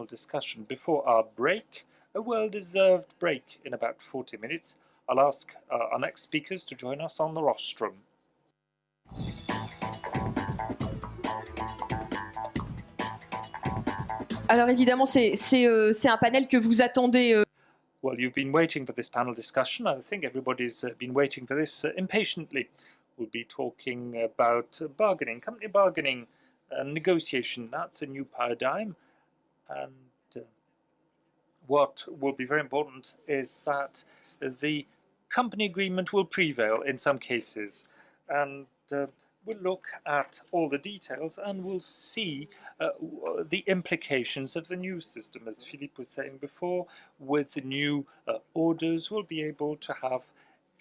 panel discussion. Before our break, a well-deserved break in about 40 minutes, I'll ask our next speakers to join us on the rostrum. Alors évidemment, c'est un panel que vous attendez. Well, you've been waiting for this panel discussion. I think everybody's been waiting for this impatiently. We'll be talking about bargaining, company bargaining, negotiation. That's a new paradigm. And what will be very important is that the company agreement will prevail in some cases. And we'll look at all the details and we'll see the implications of the new system. As Philippe was saying before, with the new orders, we'll be able to have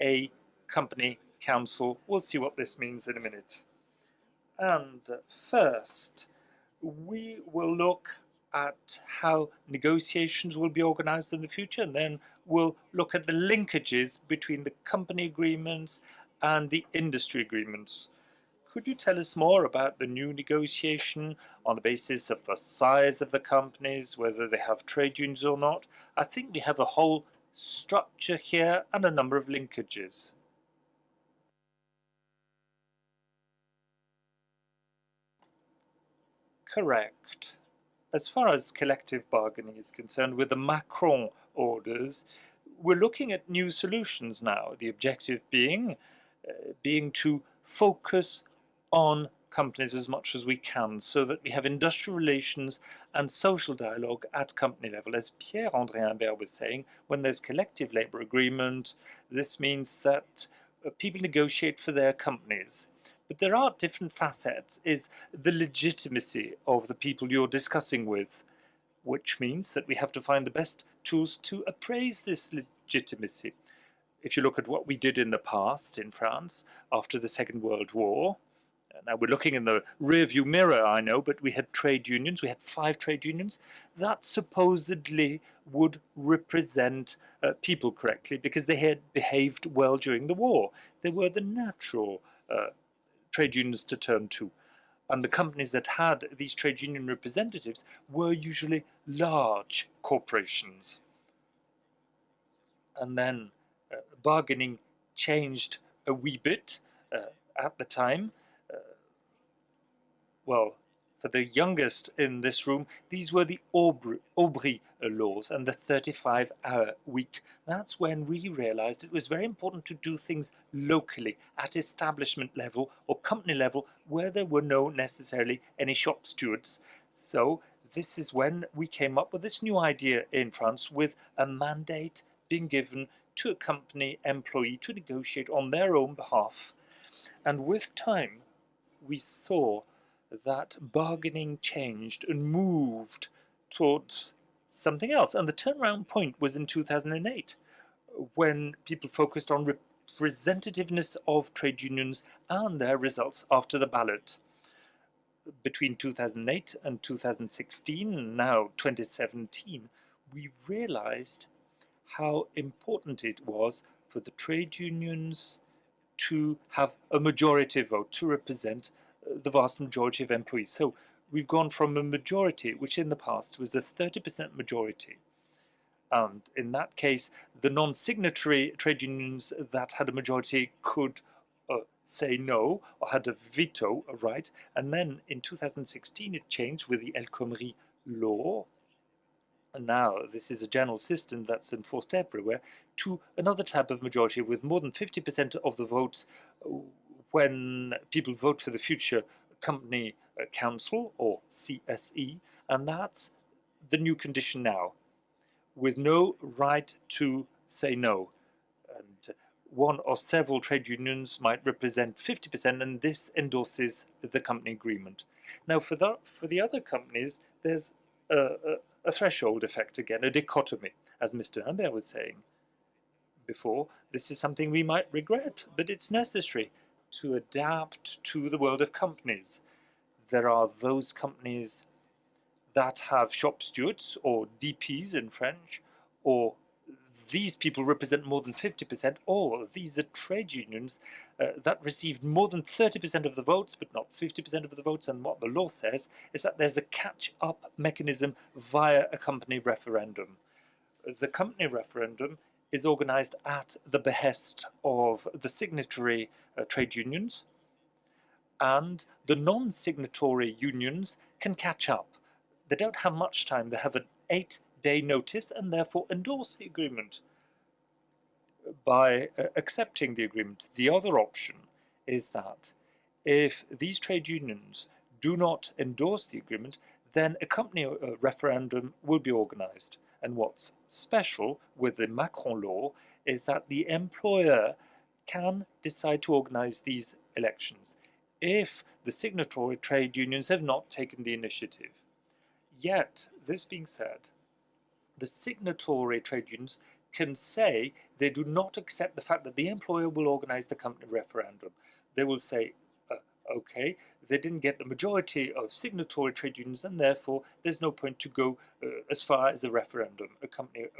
a company council. We'll see what this means in a minute. And first, we will look at how negotiations will be organized in the future, and then we'll look at the linkages between the company agreements and the industry agreements. Could you tell us more about the new negotiation on the basis of the size of the companies, whether they have trade unions or not? I think we have a whole structure here and a number of linkages. Correct. As far as collective bargaining is concerned, with the Macron orders, we're looking at new solutions now. The objective being to focus on companies as much as we can, so that we have industrial relations and social dialogue at company level. As Pierre-André Imbert was saying, when there's collective labor agreement, this means that people negotiate for their companies. But there are different facets, is the legitimacy of the people you're discussing with, which means that we have to find the best tools to appraise this legitimacy. If you look at what we did in the past in France after the Second World War, now we're looking in the rearview mirror, I know, but we had trade unions, we had 5 trade unions that supposedly would represent people correctly because they had behaved well during the war. They were the natural trade unions to turn to. And the companies that had these trade union representatives were usually large corporations. And then bargaining changed a wee bit at the time. Well, for the youngest in this room, these were the Aubry laws and the 35-hour week. That's when we realized it was very important to do things locally, at establishment level or company level, where there were no necessarily any shop stewards. So this is when we came up with this new idea in France, with a mandate being given to a company employee to negotiate on their own behalf. And with time, we saw that bargaining changed and moved towards something else. And the turnaround point was in 2008, when people focused on representativeness of trade unions and their results after the ballot. Between 2008 and 2016, and now 2017, we realized how important it was for the trade unions to have a majority vote, to represent the vast majority of employees. So we've gone from a majority, which in the past was a 30% majority. And in that case, the non-signatory trade unions that had a majority could say no, or had a veto, a right. And then in 2016, it changed with the El Khomri law. And now this is a general system that's enforced everywhere, to another type of majority with more than 50% of the votes when people vote for the future company council, or CSE, and that's the new condition now, with no right to say no. And one or several trade unions might represent 50%, and this endorses the company agreement. Now, for the other companies, there's a threshold effect again, a dichotomy, as Mr. Imbert was saying before. This is something we might regret, but it's necessary to adapt to the world of companies. There are those companies that have shop stewards, or DPs in French, or these people represent more than 50%, or these are trade unions that received more than 30% of the votes, but not 50% of the votes. And what the law says is that there's a catch-up mechanism via a company referendum. The company referendum is organized at the behest of the signatory trade unions, and the non-signatory unions can catch up. They don't have much time. They have an 8-day notice and therefore endorse the agreement by accepting the agreement. The other option is that if these trade unions do not endorse the agreement, then a company referendum will be organized. And what's special with the Macron law is that the employer can decide to organize these elections if the signatory trade unions have not taken the initiative. Yet, this being said, the signatory trade unions can say they do not accept the fact that the employer will organize the company referendum. They will say, okay, they didn't get the majority of signatory trade unions, and therefore there's no point to go as far as a referendum, a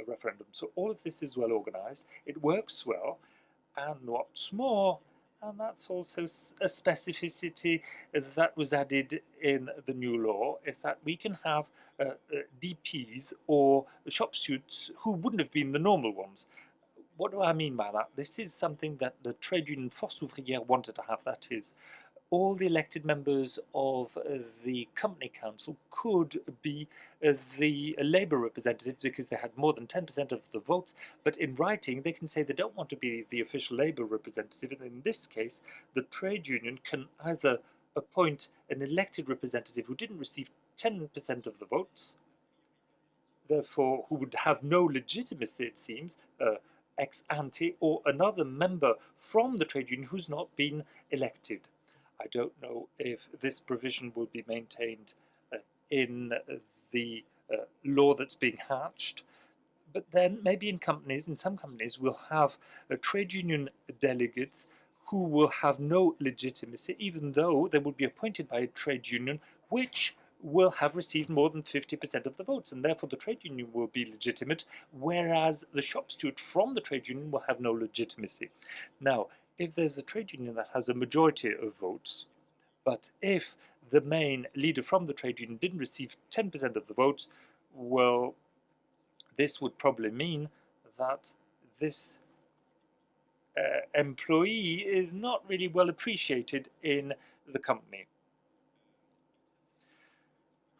referendum. So all of this is well organized. It works well, and what's more, and that's also a specificity that was added in the new law, is that we can have DPs or shop stewards who wouldn't have been the normal ones. What do I mean by that? This is something that the trade union Force Ouvrière wanted to have. That is, all the elected members of the company council could be the labour representatives because they had more than 10% of the votes, but in writing they can say they don't want to be the official labour representative, and in this case the trade union can either appoint an elected representative who didn't receive 10% of the votes, therefore who would have no legitimacy, it seems, ex ante, or another member from the trade union who's not been elected. I don't know if this provision will be maintained in the law that's being hatched, but then maybe in some companies, we'll have trade union delegates who will have no legitimacy, even though they will be appointed by a trade union which will have received more than 50% of the votes, and therefore the trade union will be legitimate, whereas the shop steward from the trade union will have no legitimacy. Now, if there's a trade union that has a majority of votes, but if the main leader from the trade union didn't receive 10% of the votes, well, this would probably mean that this employee is not really well appreciated in the company.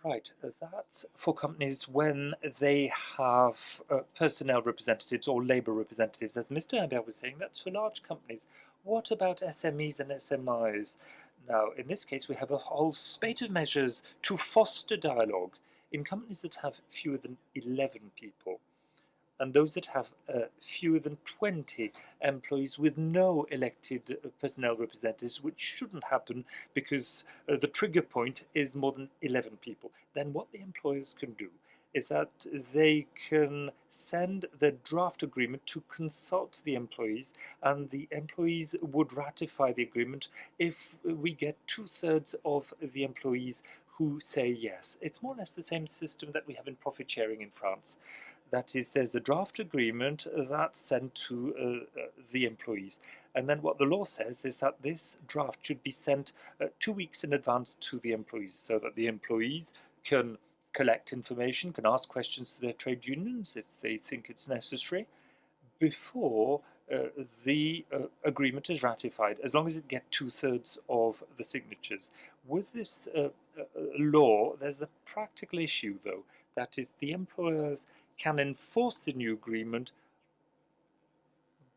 Right, that's for companies when they have personnel representatives or labour representatives. As Mr. Imbert was saying, that's for large companies. What about SMEs and SMIs? Now, in this case, we have a whole spate of measures to foster dialogue in companies that have fewer than 11 people, and those that have fewer than 20 employees with no elected personnel representatives, which shouldn't happen because the trigger point is more than 11 people. Then what the employers can do is that they can send the draft agreement to consult the employees, and the employees would ratify the agreement if we get 2/3 of the employees who say yes. It's more or less the same system that we have in profit sharing in France. That is, there's a draft agreement that's sent to the employees. And then what the law says is that this draft should be sent 2 weeks in advance to the employees, so that the employees can collect information, can ask questions to their trade unions if they think it's necessary, before the agreement is ratified, as long as it gets 2/3 of the signatures. With this law, there's a practical issue, though. That is, the employers can enforce the new agreement,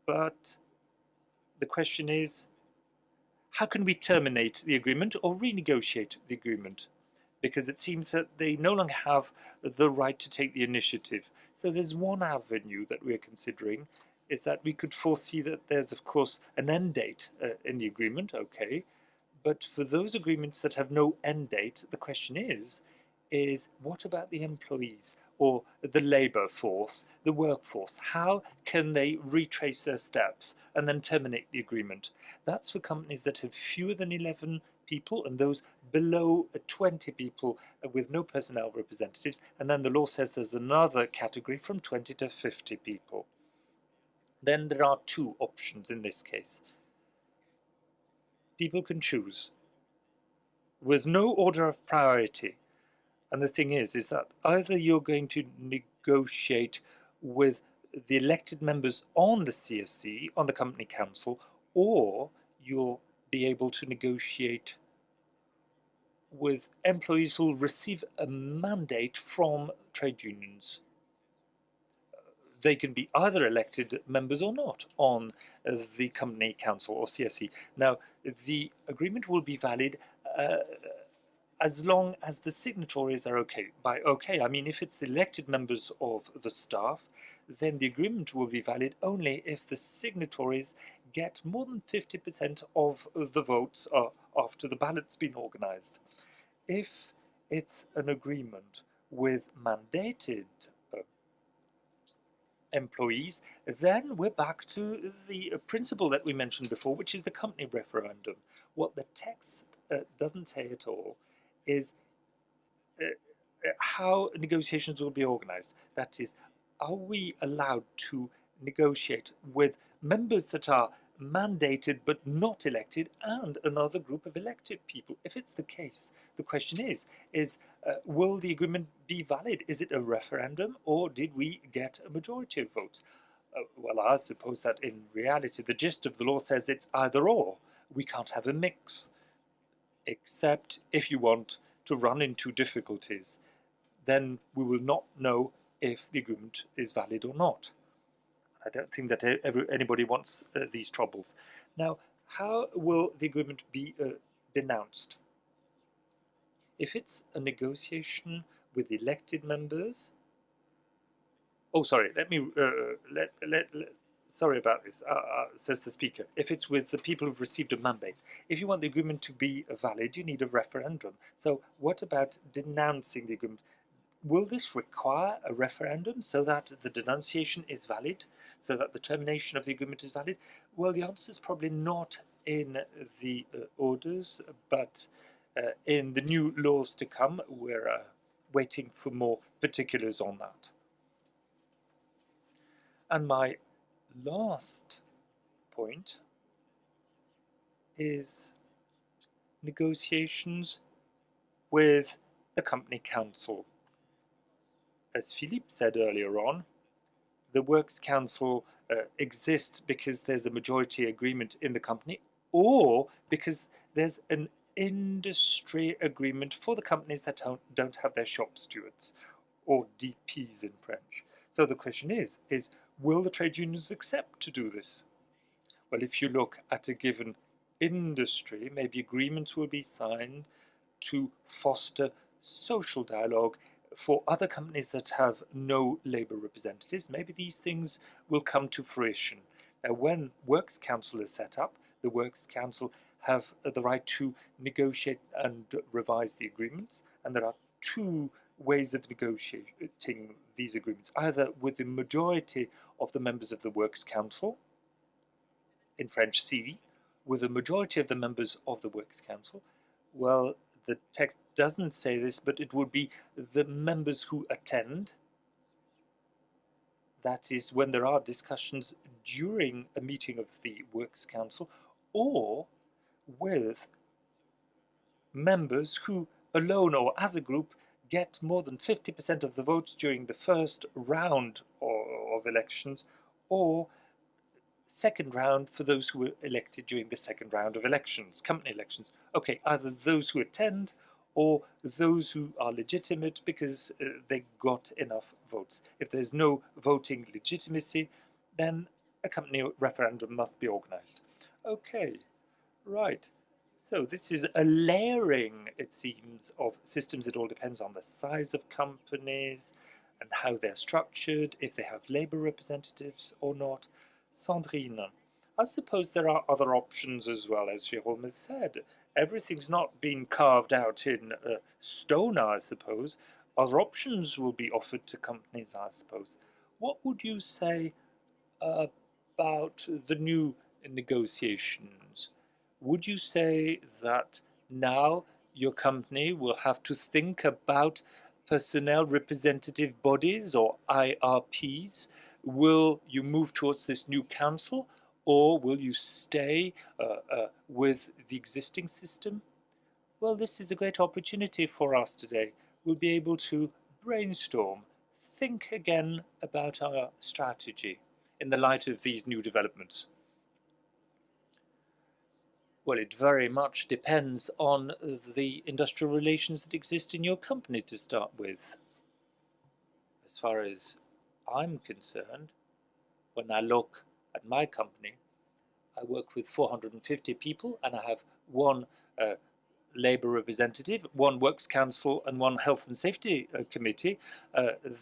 but the question is, how can we terminate the agreement or renegotiate the agreement? Because it seems that they no longer have the right to take the initiative. So there's one avenue that we're considering, is that we could foresee that there's, of course, an end date in the agreement, okay, but for those agreements that have no end date, the question is what about the employees or the labor force, the workforce? How can they retrace their steps and then terminate the agreement? That's for companies that have fewer than 11 people and those below 20 people with no personnel representatives. And then the law says there's another category from 20 to 50 people. then there are two options in this case. People can choose with no order of priority. And the thing is that either you're going to negotiate with the elected members on the CSC, on the company council, or you'll be able to negotiate with employees who will receive a mandate from trade unions. They can be either elected members or not on the company council or CSC. Now, the agreement will be valid as long as the signatories are okay. By okay, I mean if it's the elected members of the staff, then the agreement will be valid only if the signatories get more than 50% of the votes after the ballot's been organized. If it's an agreement with mandated employees, then we're back to the principle that we mentioned before, which is the company referendum. What the text doesn't say at all is how negotiations will be organized. That is, are we allowed to negotiate with members that are mandated but not elected and another group of elected people? If it's the case, the question is will the agreement be valid? Is it a referendum, or did we get a majority of votes? Well, I suppose that in reality the gist of the law says it's either or. We can't have a mix, except if you want to run into difficulties. Then we will not know if the agreement is valid or not. I don't think that anybody wants these troubles. Now, how will the agreement be denounced? If it's a negotiation with elected members, oh, sorry, let me, sorry about this, says the speaker. If it's with the people who've received a mandate, if you want the agreement to be valid, you need a referendum. So what about denouncing the agreement? Will this require a referendum so that the denunciation is valid, so that the termination of the agreement is valid? Well, the answer is probably not in the orders, but in the new laws to come. We're waiting for more particulars on that. And my last point is negotiations with the company council. As Philippe said earlier on, the Works Council exists because there's a majority agreement in the company, or because there's an industry agreement for the companies that don't have their shop stewards, or DPs in French. So the question is will the trade unions accept to do this? Well, if you look at a given industry, maybe agreements will be signed to foster social dialogue. For other companies that have no labour representatives, maybe these things will come to fruition. Now, when Works Council is set up, the Works Council have the right to negotiate and revise the agreements, and there are two ways of negotiating these agreements, either with the majority of the members of the Works Council, in French C, with a majority of the members of the Works Council. Well, the text doesn't say this, but it would be the members who attend. That is when there are discussions during a meeting of the Works Council, or with members who alone or as a group get more than 50% of the votes during the first round of elections, or second round for those who were elected during the second round of elections, company elections. Okay, either those who attend or those who are legitimate because they got enough votes. If there's no voting legitimacy, then a company referendum must be organized. Okay, right. So this is a layering, it seems, of systems. It all depends on the size of companies and how they're structured, if they have labor representatives or not. Sandrine, I suppose there are other options as well, as Jérôme has said. Everything's not been carved out in stone, I suppose. Other options will be offered to companies, I suppose. What would you say about the new negotiations? Would you say that now your company will have to think about personnel representative bodies, or IRPs, Will you move towards this new council, or will you stay with the existing system? Well, this is a great opportunity for us today. We'll be able to brainstorm, think again about our strategy in the light of these new developments. Well, it very much depends on the industrial relations that exist in your company to start with. As far as I'm concerned, when I look at my company, I work with 450 people and I have one Labour representative, one Works Council and one Health and Safety Committee.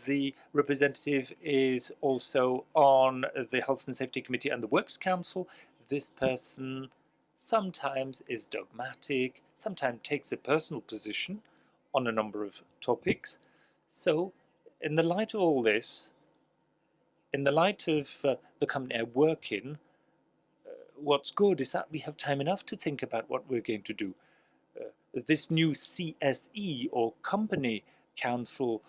The representative is also on the Health and Safety Committee and the Works Council. This person sometimes is dogmatic, sometimes takes a personal position on a number of topics. So, in the light of all this, in the light of the company I work in, what's good is that we have time enough to think about what we're going to do. This new CSE, or Company Council,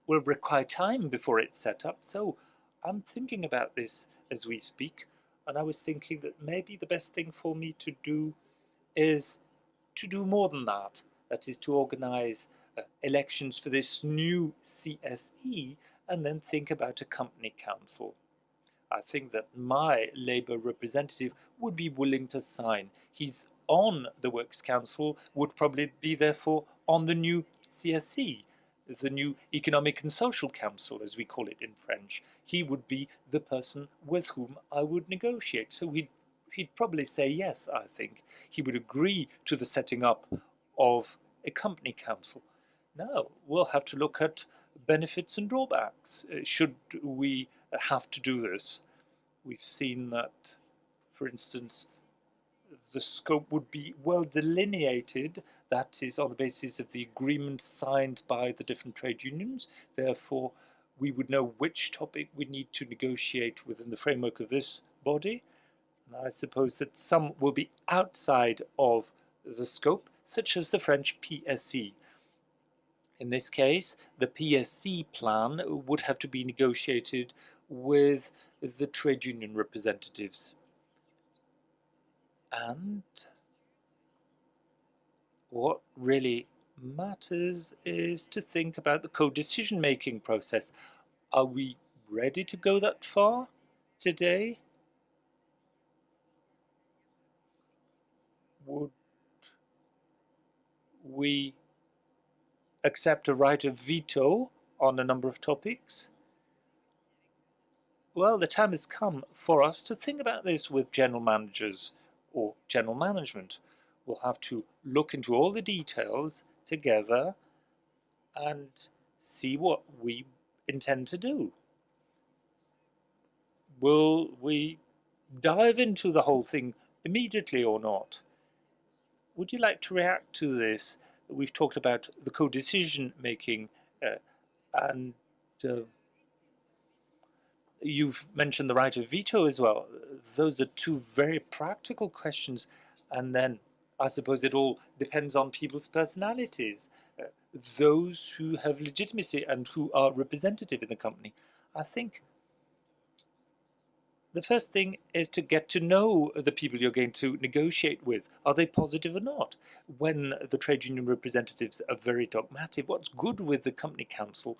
will require time before it's set up. So I'm thinking about this as we speak, and I was thinking that maybe the best thing for me to do is to do more than that. That is to organize elections for this new CSE and then think about a company council. I think that my Labour representative would be willing to sign. He's on the Works Council, would probably be therefore on the new CSE, the new Economic and Social Council, as we call it in French. He would be the person with whom I would negotiate. So he'd probably say yes, I think. He would agree to the setting up of a company council. Now, we'll have to look at benefits and drawbacks. Should we have to do this? We've seen that, for instance, the scope would be well delineated. That is on the basis of the agreement signed by the different trade unions. Therefore, we would know which topic we need to negotiate within the framework of this body. And I suppose that some will be outside of the scope, such as the French PSC. In this case, the PSC plan would have to be negotiated with the trade union representatives. And what really matters is to think about the co-decision-making process. Are we ready to go that far today? Would we accept a right of veto on a number of topics? Well, the time has come for us to think about this with general managers or general management. We'll have to look into all the details together and see what we intend to do. Will we dive into the whole thing immediately or not? Would you like to react to this? We've talked about the co-decision making and you've mentioned the right of veto as well. Those are two very practical questions. And then I suppose it all depends on people's personalities, those who have legitimacy and who are representative in the company. I think the first thing is to get to know the people you're going to negotiate with. Are they positive or not? When the trade union representatives are very dogmatic, what's good with the company council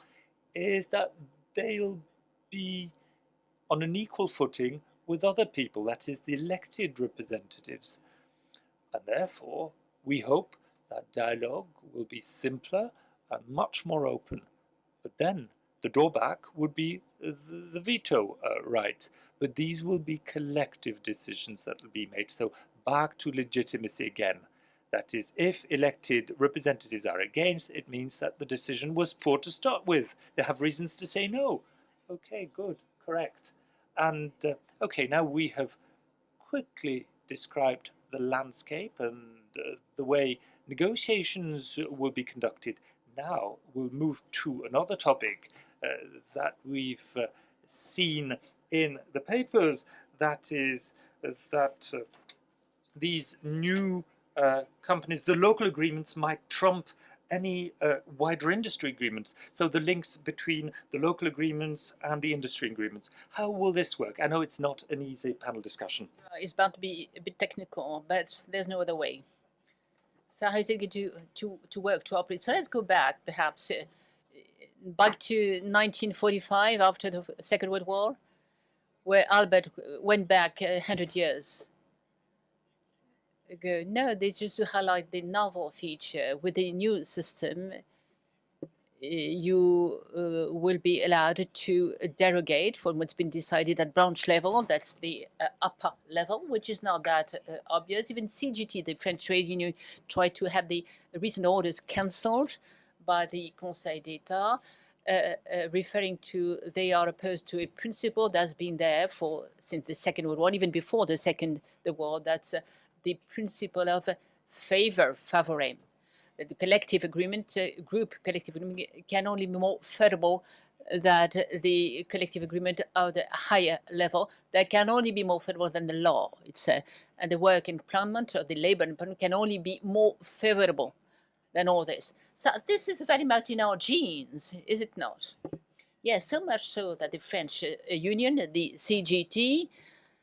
is that they'll be on an equal footing with other people, that is, the elected representatives. And therefore, we hope that dialogue will be simpler and much more open. But then the drawback would be the veto right. But these will be collective decisions that will be made. So back to legitimacy again. That is, if elected representatives are against, it means that the decision was poor to start with. They have reasons to say no. Okay, good, correct. And okay, now we have quickly described the landscape and the way negotiations will be conducted. Now we'll move to another topic that we've seen in the papers. That is that these new companies, the local agreements might trump any wider industry agreements? So the links between the local agreements and the industry agreements. How will this work? I know it's not an easy panel discussion. It's bound to be a bit technical, but there's no other way. So how is it going to work, to operate? So let's go back, perhaps, back to 1945, after the Second World War, where Albert went back 100 years ago. No, they just to highlight the novel feature. With the new system, you will be allowed to derogate from what's been decided at branch level. That's the upper level, which is not that obvious. Even CGT, the French trade union, tried to have the recent orders cancelled by the Conseil d'État, referring to they are opposed to a principle that's been there since the Second World War, even before the war. That's the principle of favorem. The collective agreement, group collective agreement, can only be more favorable than the collective agreement of the higher level. That can only be more favorable than the law. And the work employment or the labor employment can only be more favorable than all this. So this is very much in our genes, is it not? Yes, so much so that the French Union, the CGT,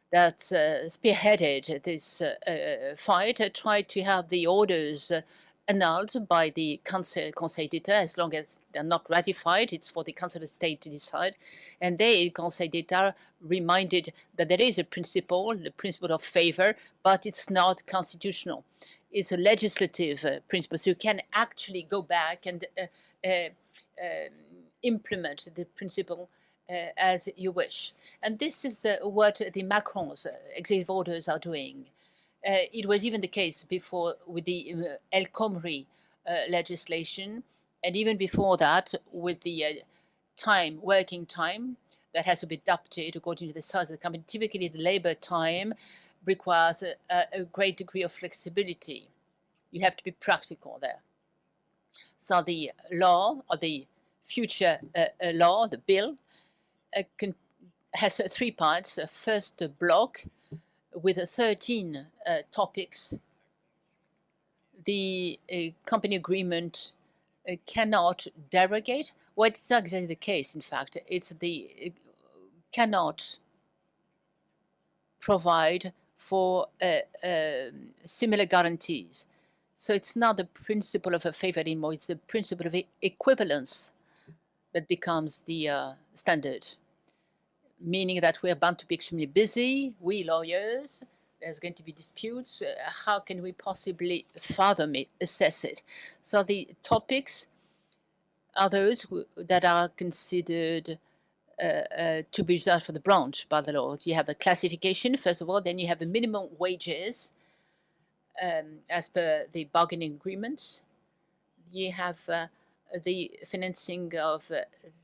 that spearheaded this fight, tried to have the orders annulled by the Conseil d'État. As long as they're not ratified, it's for the Council of State to decide. And they, Conseil d'État, reminded that there is a principle, the principle of favor, but it's not constitutional. It's a legislative principle. So you can actually go back and implement the principle as you wish. And this is what the Macron's executive orders are doing. It was even the case before with the El Khomri legislation, and even before that with the working time that has to be adapted according to the size of the company. Typically, the labor time requires a great degree of flexibility. You have to be practical there. So the law, or the future law, the bill, has 3 parts. First block with 13 topics. The company agreement cannot derogate. Well, it's not exactly the case, in fact. It's cannot provide for similar guarantees. So it's not the principle of a favor anymore. It's the principle of equivalence that becomes the standard, meaning that we're bound to be extremely busy, we lawyers, there's going to be disputes. How can we possibly fathom it, assess it? So the topics are those that are considered to be reserved for the branch by the law. You have a classification, first of all, then you have the minimum wages as per the bargaining agreements. You have the financing of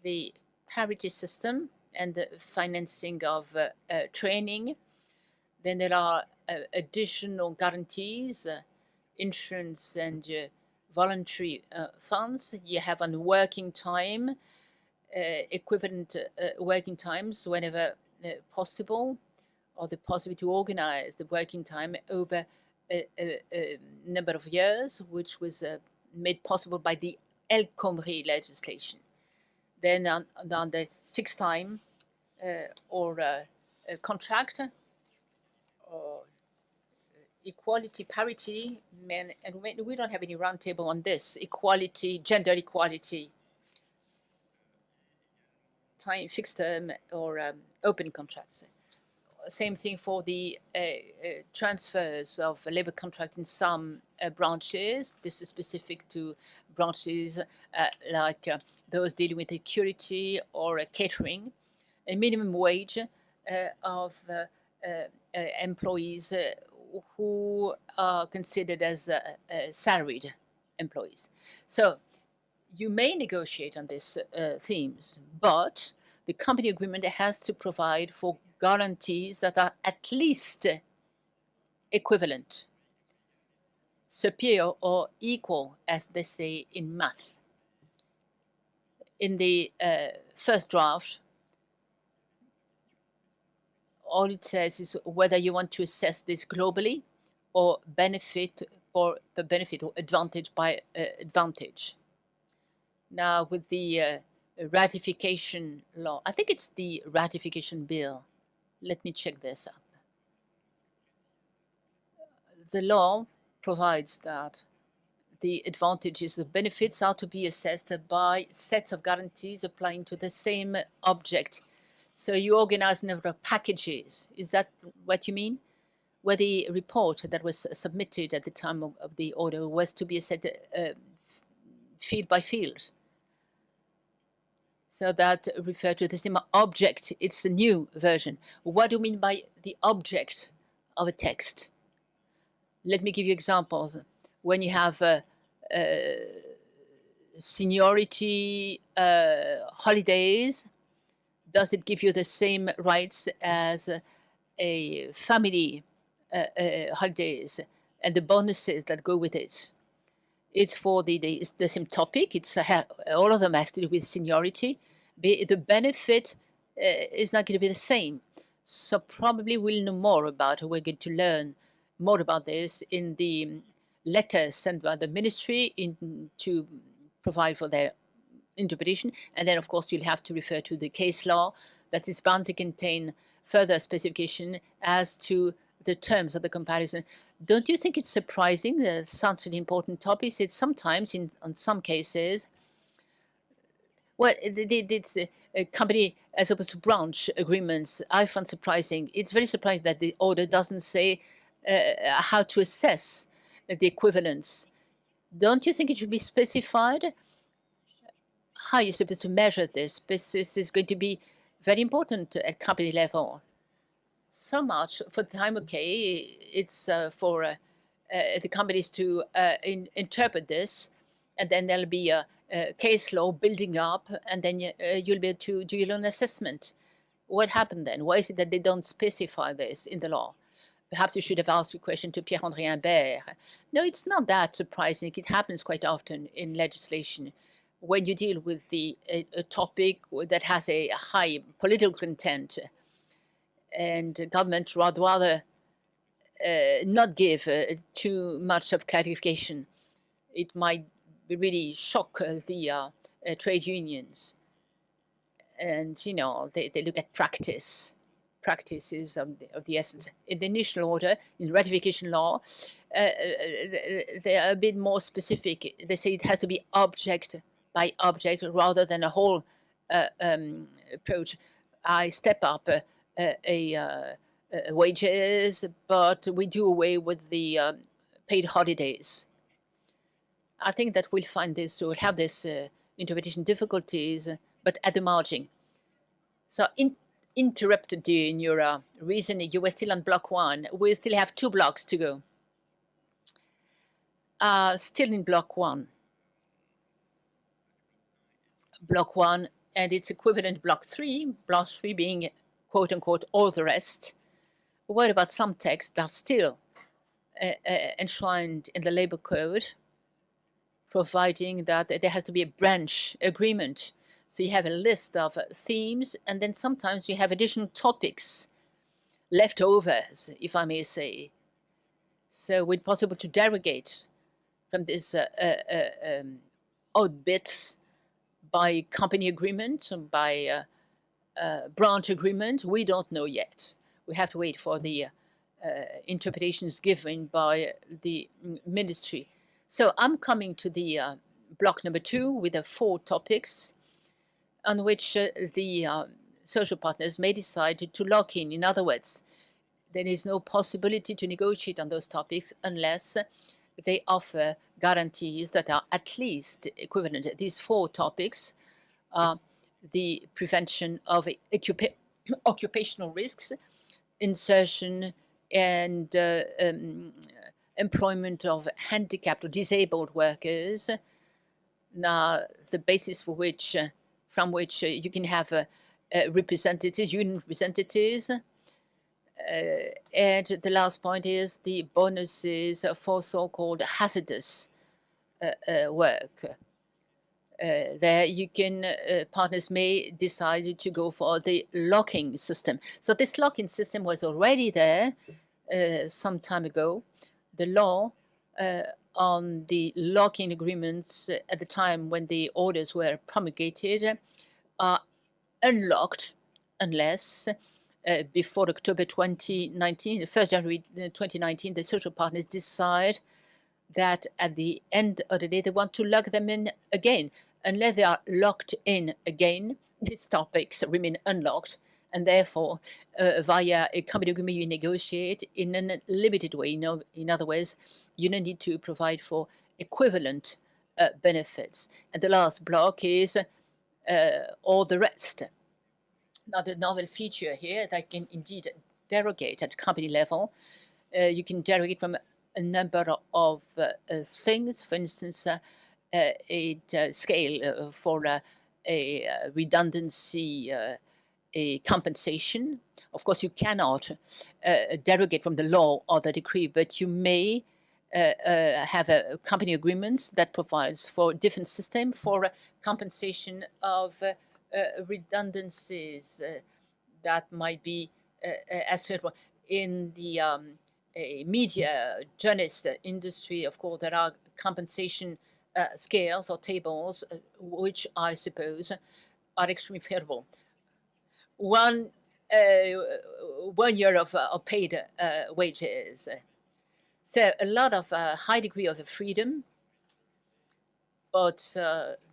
the parity system and the financing of training. Then there are additional guarantees, insurance and voluntary funds. You have on working time, equivalent working times whenever possible, or the possibility to organize the working time over a number of years, which was made possible by the El Khomri legislation. Then on the fixed time or contract, or equality, parity, men and women. We don't have any roundtable on this. Equality, gender equality, time, fixed term, or open contracts. Same thing for the transfers of labor contracts in some branches. This is specific to branches like those dealing with security or catering. A minimum wage of employees who are considered as salaried employees. So you may negotiate on these themes, but the company agreement has to provide for guarantees that are at least equivalent, superior or equal, as they say in math. In the first draft, all it says is whether you want to assess this globally or benefit for the benefit or advantage by advantage. Now, with the ratification law, I think it's the ratification bill. Let me check this up. The law provides that the advantages, the benefits are to be assessed by sets of guarantees applying to the same object. So you organize a number of packages. Is that what you mean? Where the report that was submitted at the time of the order was to be assessed field by field. So that refer to the same object. It's the new version. What do you mean by the object of a text? Let me give you examples. When you have seniority holidays, does it give you the same rights as a family holidays and the bonuses that go with it? It's for the same topic. It's all of them have to do with seniority. The benefit is not going to be the same. So probably we'll know more about it. We're going to learn more about this in the letters sent by the ministry to provide for their interpretation. And then, of course, you'll have to refer to the case law that is bound to contain further specification as to the terms of the comparison. Don't you think it's surprising that such an important topic? It's sometimes, on some cases, well, it's a company as opposed to branch agreements. I find surprising. It's very surprising that the order doesn't say how to assess the equivalence. Don't you think it should be specified? How are you supposed to measure this? This is going to be very important at company level. So much for the time, okay, it's for the companies to interpret this, and then there'll be a case law building up, and then you'll be able to do your own assessment. What happened then? Why is it that they don't specify this in the law? Perhaps you should have asked a question to Pierre-André Imbert. No, it's not that surprising. It happens quite often in legislation. When you deal with a topic that has a high political content, and government would rather not give too much of clarification, it might really shock the trade unions. And, you know, they look at practice. Practice is of the essence. In the initial order, in ratification law, they are a bit more specific. They say it has to be object by object rather than a whole approach. I step up wages, but we do away with the paid holidays. I think that we'll find this, we'll have this interpretation difficulties, but at the margin. So interrupted you in your reasoning. You were still on block 1. We still have 2 blocks to go. Still in block 1. Block 1 and its equivalent block 3 being quote-unquote all the rest. What about some texts that are still enshrined in the labor code, providing that there has to be a branch agreement? So you have a list of themes, and then sometimes you have additional topics, leftovers, if I may say. So it's possible to derogate from this odd bits by company agreement, by branch agreement. We don't know yet. We have to wait for the interpretations given by the ministry. So I'm coming to the block number 2 with the 4 topics on which the social partners may decide to lock in. In other words, there is no possibility to negotiate on those topics unless they offer guarantees that are at least equivalent. These 4 topics are the prevention of occupational risks, insertion and employment of handicapped or disabled workers. Now, the basis for which, from which you can have representatives, union representatives. And the last point is the bonuses for so-called hazardous work. There you can, partners may decide to go for the locking system. So this locking system was already there some time ago. The law on the lock-in agreements at the time when the orders were promulgated are unlocked unless before October 2019, the 1st January 2019, the social partners decide that at the end of the day they want to lock them in again. Unless they are locked in again, these topics remain unlocked, and therefore via a company agreement you negotiate in a limited way. In other words, you don't need to provide for equivalent benefits. And the last block is all the rest. Now, the novel feature here that can indeed derogate at company level. You can derogate from a number of things. For instance, a scale for a redundancy, a compensation. Of course, you cannot derogate from the law or the decree, but you may have a company agreements that provides for a different system for compensation of redundancies that might be as well. In the media journalist industry, of course, there are compensation scales or tables, which I suppose are extremely favorable. 1 year of paid wages. So a lot of high degree of freedom, but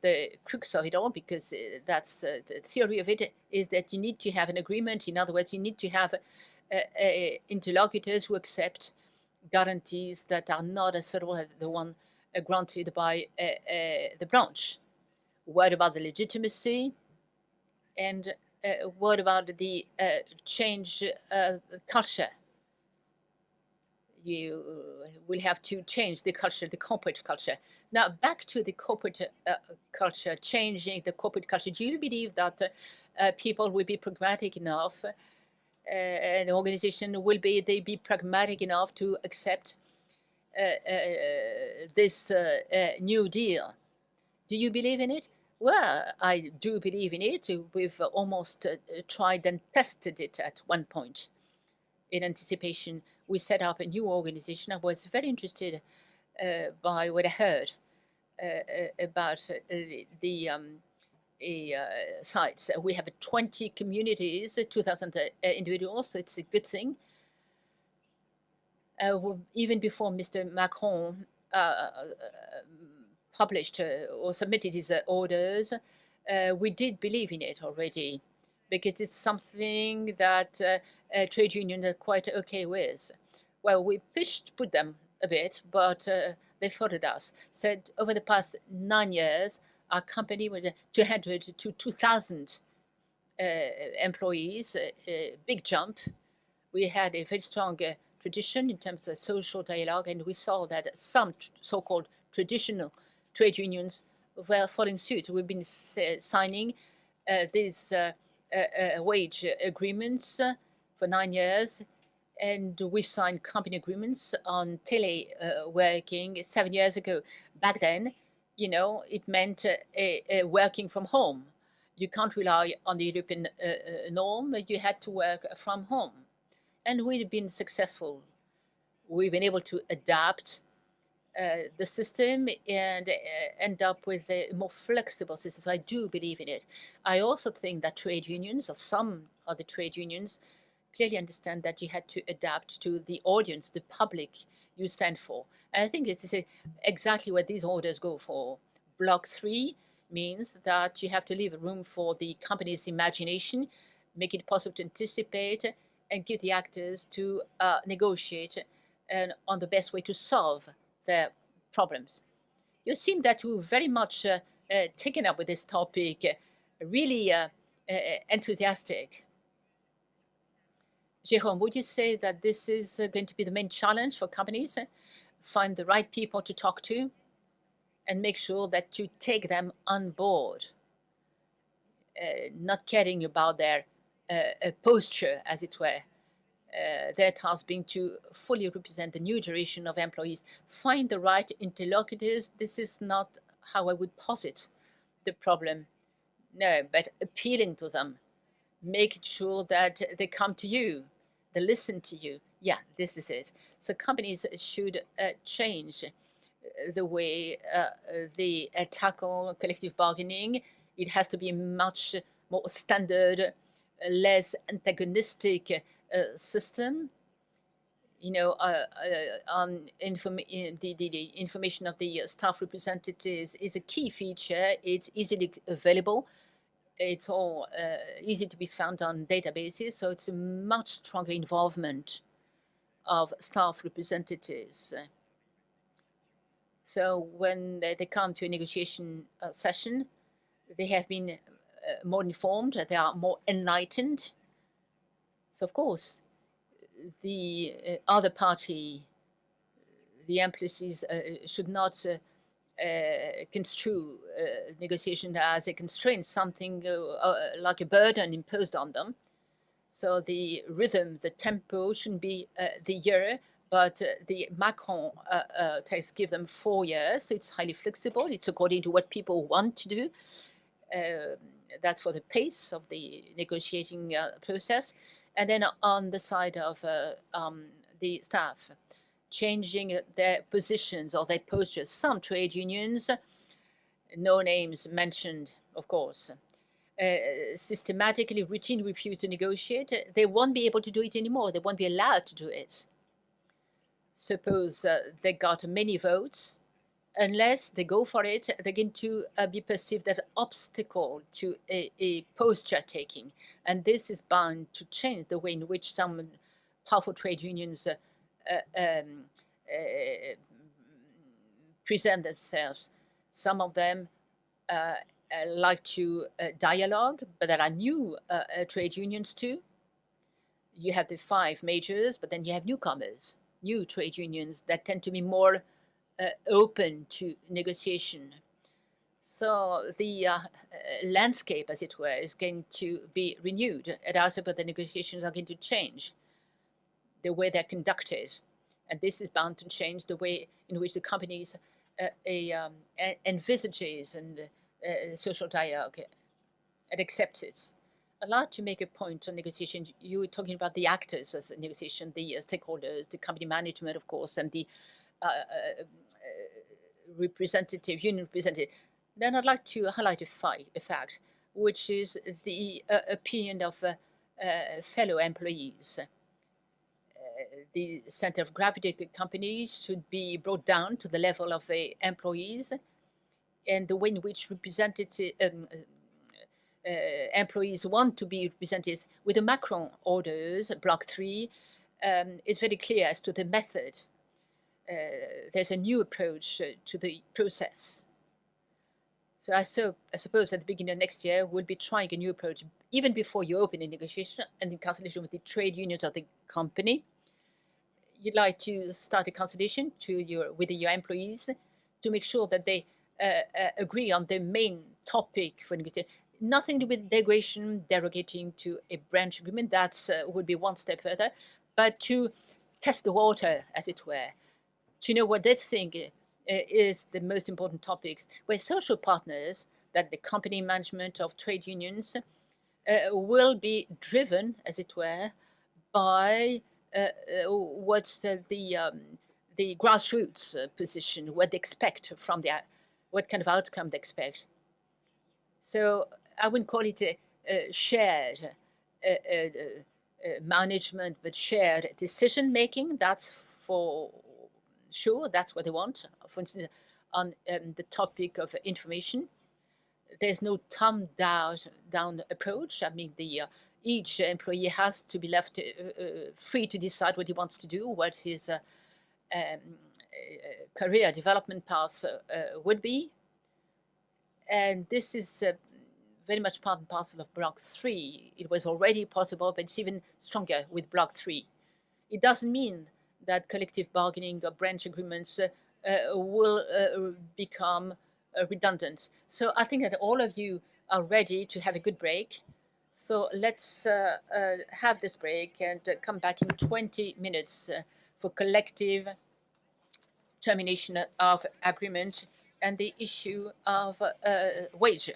the crux of it all, because that's the theory of it, is that you need to have an agreement. In other words, you need to have interlocutors who accept guarantees that are not as favorable as the one granted by the branch. What about the legitimacy? And what about the change culture? You will have to change the culture, the corporate culture. Now, back to the corporate culture, changing the corporate culture. Do you believe that people will be pragmatic enough, and the organization will be pragmatic enough to accept this new deal? Do you believe in it? Well, I do believe in it. We've almost tried and tested it at one point. In anticipation, we set up a new organization. I was very interested by what I heard about the sites. We have 20 communities, 2,000 individuals, so it's a good thing. Even before Mr. Macron published or submitted his orders, we did believe in it already, because it's something that trade unions are quite okay with. Well, we put them a bit, but they followed us. Said over the past 9 years, our company was 200 to 2,000 employees, a big jump. We had a very strong tradition in terms of social dialogue, and we saw that some so-called traditional trade unions were following suit. We've been signing these wage agreements for 9 years, and we've signed company agreements on teleworking 7 years ago. Back then, it meant working from home. You can't rely on the European norm. You had to work from home. And we've been successful. We've been able to adapt the system and end up with a more flexible system. So I do believe in it. I also think that trade unions, or some of the trade unions, clearly understand that you had to adapt to the audience, the public you stand for. And I think this is exactly what these orders go for. Block 3 means that you have to leave room for the company's imagination, make it possible to anticipate, and give the actors to negotiate and on the best way to solve their problems. You seem that you're very much taken up with this topic, really enthusiastic. Jérôme, would you say that this is going to be the main challenge for companies? Find the right people to talk to and make sure that you take them on board, not caring about their posture, as it were. Their task being to fully represent the new generation of employees. Find the right interlocutors. This is not how I would posit the problem. No, but appealing to them, making sure that they come to you, they listen to you. Yeah, this is it. So companies should change the way they tackle collective bargaining. It has to be much more standard, less antagonistic system. You know, on the information of the staff representatives is a key feature. It's easily available. It's all easy to be found on databases, so it's a much stronger involvement of staff representatives. So when they come to a negotiation session, they have been more informed, they are more enlightened. So of course, the other party, the employees, should not construe negotiation as a constraint, something like a burden imposed on them. So the rhythm, the tempo shouldn't be the year, but the Macron text give them 4 years. So it's highly flexible. It's according to what people want to do. That's for the pace of the negotiating process. And then on the side of the staff, changing their positions or their postures. Some trade unions, no names mentioned, of course, systematically, routine refuse to negotiate. They won't be able to do it anymore. They won't be allowed to do it. Suppose they got many votes. Unless they go for it, they're going to be perceived as an obstacle to a posture taking. And this is bound to change the way in which some powerful trade unions present themselves. Some of them like to dialogue, but there are new trade unions too. You have the 5 majors, but then you have newcomers, new trade unions that tend to be more open to negotiation. So the landscape, as it were, is going to be renewed. And also, but the negotiations are going to change the way they're conducted. And this is bound to change the way in which the companies envisages and social dialogue and accepts it. I'd like to make a point on negotiation. You were talking about the actors as a negotiation, the stakeholders, the company management, of course, and the representative, union representative. Then I'd like to highlight a fact, which is the opinion of fellow employees. The center of gravity of the company should be brought down to the level of the employees, and the way in which representative employees want to be represented with the Macron orders, Block 3, it's very clear as to the method. There's a new approach to the process. So I suppose at the beginning of next year, we'll be trying a new approach, even before you open a negotiation and in consultation with the trade unions of the company. You'd like to start a consultation with your employees to make sure that they agree on the main topic for negotiation. Nothing to do with derogating to a branch agreement. That would be one step further, but to test the water, as it were, to know what they think is the most important topics, where social partners, that the company management of trade unions, will be driven, as it were, by what's the grassroots position, what they expect from what kind of outcome they expect. So I wouldn't call it a shared management, but shared decision making. That's for sure. That's what they want. For instance, on the topic of information, there's no down approach. I mean, each employee has to be left free to decide what he wants to do, what his career development path would be. And this is very much part and parcel of Block 3. It was already possible, but it's even stronger with Block 3. It doesn't mean that collective bargaining or branch agreements will become redundant. So I think that all of you are ready to have a good break. So let's have this break and come back in 20 minutes for collective termination of agreement and the issue of wage